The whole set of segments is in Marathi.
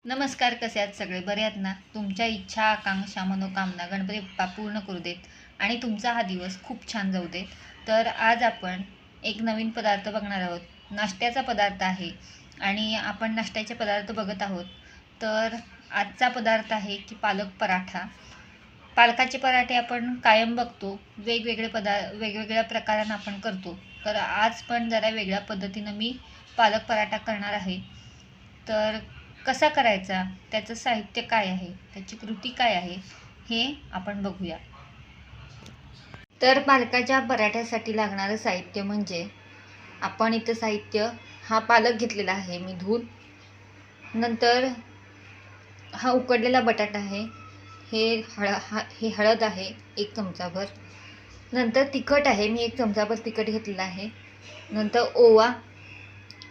नमस्कार, कसे आहात सगळे? बरे आहात ना? तुमच्या इच्छा, आकांक्षा, मनोकामना गणपती बाप्पा पूर्ण करू देत आणि तुमचा हा दिवस खूप छान जाऊ देत. तर आज आपण एक नवीन पदार्थ बघणार आहोत. नाश्त्याचा पदार्थ आहे आणि आपण नाश्त्याचे पदार्थ बघत आहोत. तर आजचा पदार्थ आहे की पालक पराठा. पालकाचे पराठे आपण कायम बघतो, वेगवेगळ्या प्रकारानं आपण करतो. तर आज पण जरा वेगळ्या पद्धतीनं मी पालक पराठा करणार आहे. तर कसा करायचा, त्याचं साहित्य काय आहे, त्याची कृती काय आहे, हे आपण बघूया. तर पालकाच्या पराठ्यासाठी लागणारं साहित्य म्हणजे आपण इथं साहित्य हा पालक घेतलेला आहे मी धुवून. नंतर हा उकडलेला बटाटा आहे, हे हळद आहे 1 चमचाभर. नंतर तिखट आहे, मी 1 चमचाभर तिखट घेतलेलं आहे. नंतर ओवा,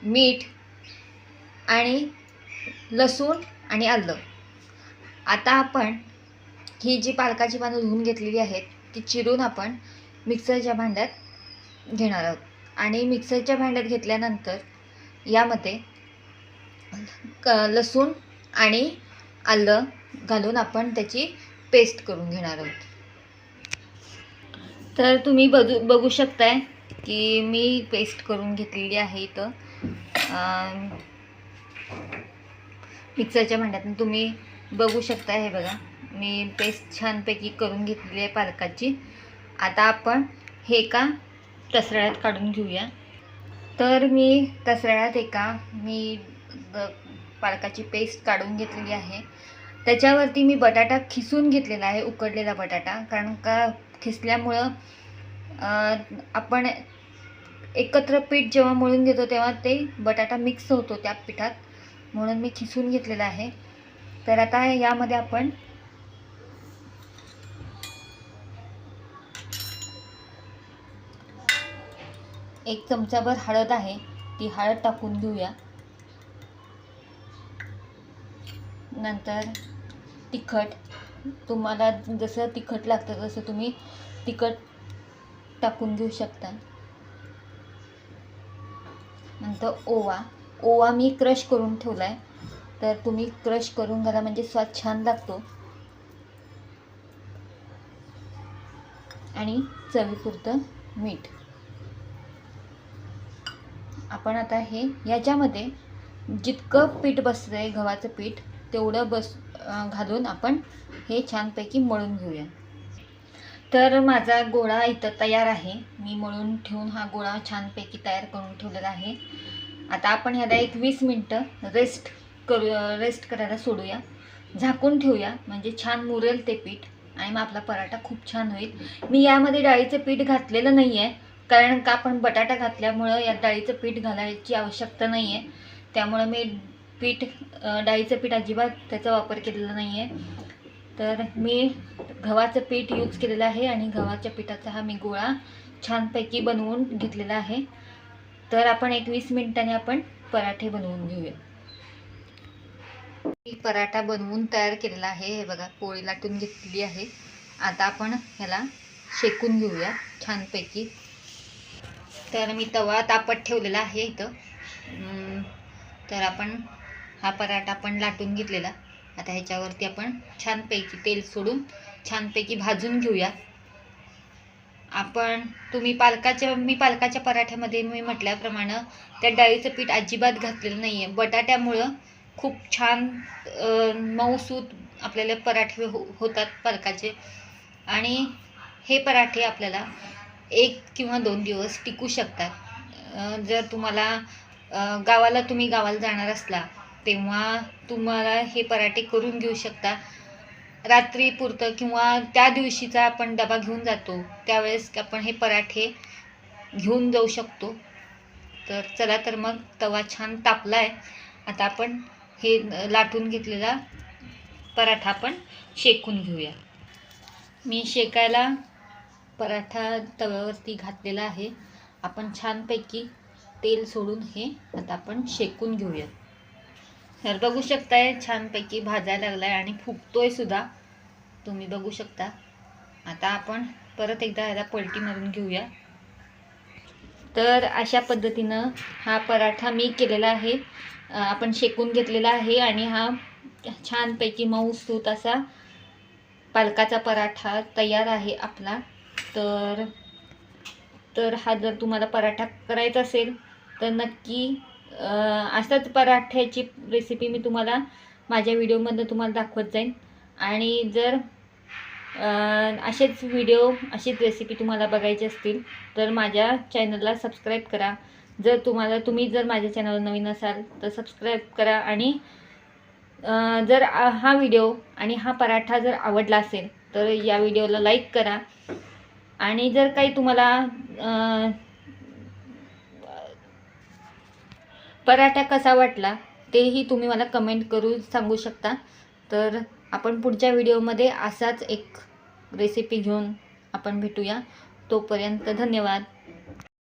मीठ आणि लसूण आणि आलं. आता आपण ही जी पालकाची पानं धुवून घेतलेली आहेत ती चिरून आपण मिक्सरच्या भांड्यात घेणार आहोत. आणि मिक्सरच्या भांड्यात घेतल्यानंतर यामध्ये लसूण आणि आलं घालून आपण त्याची पेस्ट करून घेणार आहोत. तर तुम्ही बघू शकताय की मी पेस्ट करून घेतलेली आहे इथं मिक्सरच्या भांड्यातून. तुम्ही बघू शकता, हे बघा मी पेस्ट छानपैकी करून घेतलेली आहे पालकाची. आता आपण हे एका तसऱ्यात काढून घेऊया. तर मी तसऱ्यात मी पालकाची पेस्ट काढून घेतलेली आहे. त्याच्यावरती मी बटाटा खिसून घेतलेला आहे, उकडलेला बटाटा. कारण का खिसल्यामुळं आपण एकत्र पीठ जेव्हा मळून घेतो तेव्हा ते बटाटा मिक्स होतो त्या पिठात, म्हणून मी खिसून घेतलेला आहे. तर आता यामध्ये आपण एक चमचाभर हळद आहे, ती हळद टाकून घेऊया. नंतर तिखट, तुम्हाला जसं तिखट लागतं तसं तुम्ही तिखट टाकून घेऊ शकता. नंतर ओवा मी क्रश करून ठेवला आहे, तर तुम्ही क्रश करून घाला म्हणजे स्वाद छान लागतो. आणि चवीपुरतं मीठ. आपण आता हे याच्यामध्ये जितकं पीठ बसतंय गव्हाचं पीठ तेवढं घालून आपण हे छानपैकी मळून घेऊया. तर माझा गोळा इथं तयार आहे. मी मळून ठेवून हा गोळा छानपैकी तयार करून ठेवलेला आहे. आता आपण ह्याला 20 मिनटं रेस्ट करायला सोडूया, झाकून ठेवूया, म्हणजे छान मुरेल ते पीठ आणि मग आपला पराठा खूप छान होईल. मी यामध्ये डाळीचं पीठ घातलेलं नाही आहे, कारण का आपण बटाटा घातल्यामुळं यात डाळीचं पीठ घालायची आवश्यकता नाही आहे. त्यामुळं मी डाळीचं पीठ अजिबात त्याचा वापर केलेला नाही आहे. तर मी गव्हाचं पीठ यूज केलेलं आहे आणि गव्हाच्या पिठाचा हा मी गोळा छानपैकी बनवून घेतलेला आहे. तर आपण 20 मिनिटांनी आपण पराठे बनवून घेऊया. मी पराठा बनवून तयार केलेला आहे. हे बघा, पोळी लाटून घेतलेली आहे. आता आपण ह्याला शेकून घेऊया छानपैकी. तर मी तवा तापत ठेवलेला आहे इथं. तर आपण हा पराठा आपण लाटून घेतलेला. आता ह्याच्यावरती आपण छानपैकी तेल सोडून छानपैकी भाजून घेऊया. मी पालकाच्या पराठ्यामध्ये मी म्हटल्याप्रमाणे त्या डाळीचं पीठ अजिबात घातलेलं नाही आहे. बटाट्यामुळं खूप छान मऊसूत आपल्याला पराठे होतात पालकाचे. आणि हे पराठे आपल्याला 1 किंवा 2 दिवस टिकू शकतात. जर तुम्ही गावाला जाणार असला तेव्हा तुम्हाला हे पराठे करून घेऊ शकता. रात्रीपुरतं किंवा त्या दिवशीचा आपण डबा घेऊन जातो त्यावेळेस आपण हे पराठे घेऊन जाऊ शकतो. तर चला, तर मग तवा छान तापला आहे. आता आपण हे लाटून घेतलेला पराठा आपण शेकून घेऊया. मी शेकायला पराठा तव्यावरती घातलेला आहे. आपण छानपैकी तेल सोडून हे आता आपण शेकून घेऊया. तर बघू शकताय छानपैकी भाजायला लागलाय आणि फुगतोय सुद्धा, तुम्ही बघू शकता. आता आपण परत एकदा ह्याला पलटी मारून घेऊया. तर अशा पद्धतीनं हा पराठा मी केलेला आहे. आपण शेकून घेतलेला आहे आणि हा छानपैकी मऊसूत असा पालकाचा पराठा तयार आहे आपला. तर हा जर तुम्हाला पराठा करायचा असेल तर नक्की असाच पराठ्याची रेसिपी मी तुम्हाला माझ्या व्हिडिओमध्ये तुम्हाला दाखवत जाईन. आणि जर असेच व्हिडिओ अशीच रेसिपी तुम्हाला बघायची असतील तर माझ्या चॅनलला सबस्क्राईब करा. जर तुम्ही जर माझ्या चॅनलवर नवीन असाल तर सबस्क्राईब करा. आणि जर हा व्हिडिओ आणि हा पराठा जर आवडला असेल तर या व्हिडिओला लाईक करा. आणि जर काही तुम्हाला पराठा कसा वाटला तेही तुम्ही मला कमेंट करून सांगू शकता. तर आपण पुढच्या व्हिडिओमध्ये असाच एक रेसिपी घेऊन आपण भेटूया. तोपर्यंत धन्यवाद.